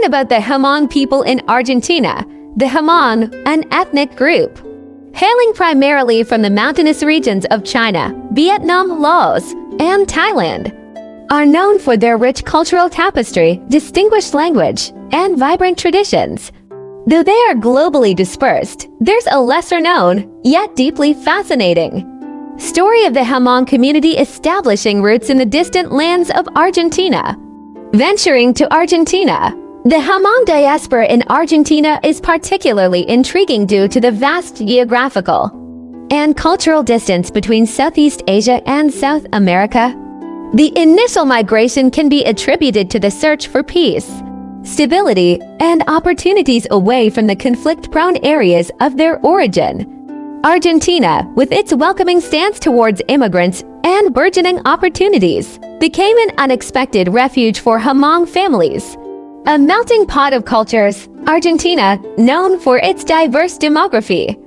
about the Hmong people in Argentina. The Hmong, an ethnic group, hailing primarily from the mountainous regions of China, Vietnam, Laos, and Thailand, are known for their rich cultural tapestry, distinguished language, and vibrant traditions. Though they are globally dispersed, there's a lesser-known, yet deeply fascinating story of the Hmong community establishing roots in the distant lands of Argentina. Venturing to Argentina, the Hmong diaspora in Argentina is particularly intriguing due to the vast geographical and cultural distance between Southeast Asia and South America. The initial migration can be attributed to the search for peace, stability, and opportunities away from the conflict-prone areas of their origin. Argentina, with its welcoming stance towards immigrants and burgeoning opportunities, became an unexpected refuge for Hmong families. A melting pot of cultures, Argentina, known for its diverse demography,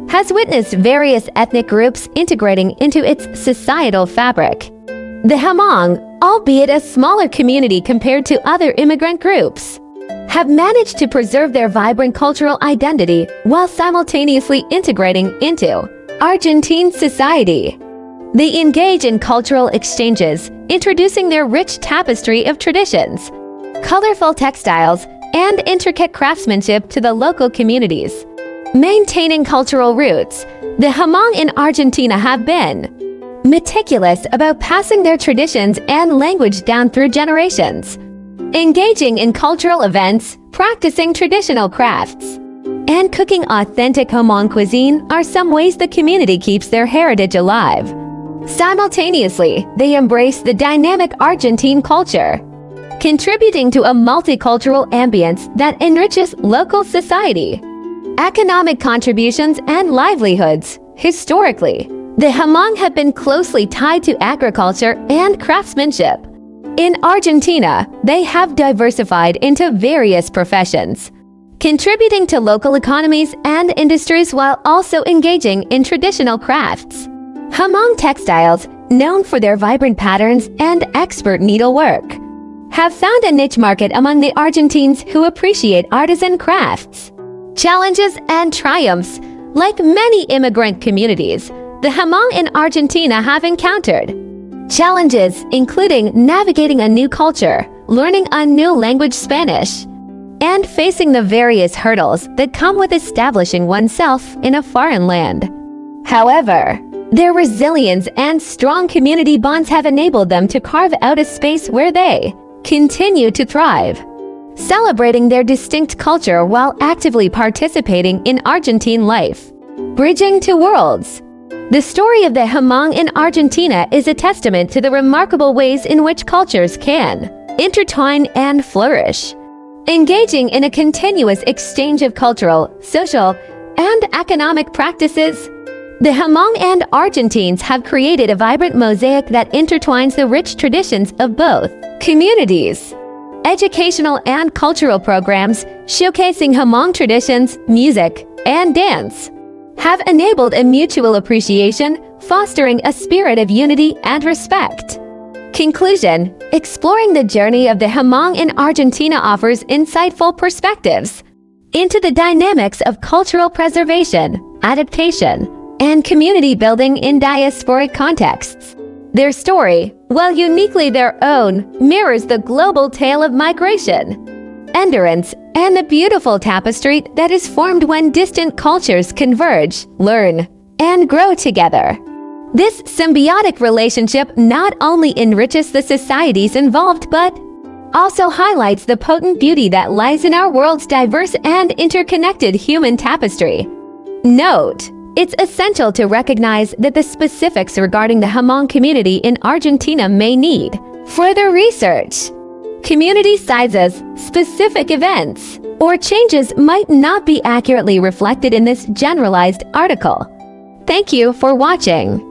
has witnessed various ethnic groups integrating into its societal fabric. The Hmong, albeit a smaller community compared to other immigrant groups, have managed to preserve their vibrant cultural identity while simultaneously integrating into Argentine society. They engage in cultural exchanges, introducing their rich tapestry of traditions, colorful textiles, and intricate craftsmanship to the local communities. Maintaining cultural roots, the Hmong in Argentina have been meticulous about passing their traditions and language down through generations. Engaging in cultural events, practicing traditional crafts, and cooking authentic Hmong cuisine are some ways the community keeps their heritage alive. Simultaneously, they embrace the dynamic Argentine culture, contributing to a multicultural ambience that enriches local society. Economic contributions and livelihoods. Historically, the Hmong have been closely tied to agriculture and craftsmanship. In Argentina, they have diversified into various professions, contributing to local economies and industries while also engaging in traditional crafts. Hmong textiles, known for their vibrant patterns and expert needlework, have found a niche market among the Argentines who appreciate artisan crafts. Challenges and triumphs. Like many immigrant communities, the Hmong in Argentina have encountered challenges including navigating a new culture, learning a new language, Spanish, and facing the various hurdles that come with establishing oneself in a foreign land. However, their resilience and strong community bonds have enabled them to carve out a space where they continue to thrive, celebrating their distinct culture while actively participating in Argentine life. Bridging two worlds. The story of the Hmong in Argentina is a testament to the remarkable ways in which cultures can intertwine and flourish. Engaging in a continuous exchange of cultural, social, and economic practices, the Hmong and Argentines have created a vibrant mosaic that intertwines the rich traditions of both communities. Educational and cultural programs showcasing Hmong traditions, music, and dance have enabled a mutual appreciation, fostering a spirit of unity and respect. Conclusion: exploring the journey of the Hmong in Argentina offers insightful perspectives into the dynamics of cultural preservation, adaptation, and community building in diasporic contexts. Their story, while uniquely their own, mirrors the global tale of migration, endurance, and the beautiful tapestry that is formed when distant cultures converge, learn, and grow together. This symbiotic relationship not only enriches the societies involved but also highlights the potent beauty that lies in our world's diverse and interconnected human tapestry. Note: it's essential to recognize that the specifics regarding the Hmong community in Argentina may need further research. Community sizes, specific events, or changes might not be accurately reflected in this generalized article. Thank you for watching.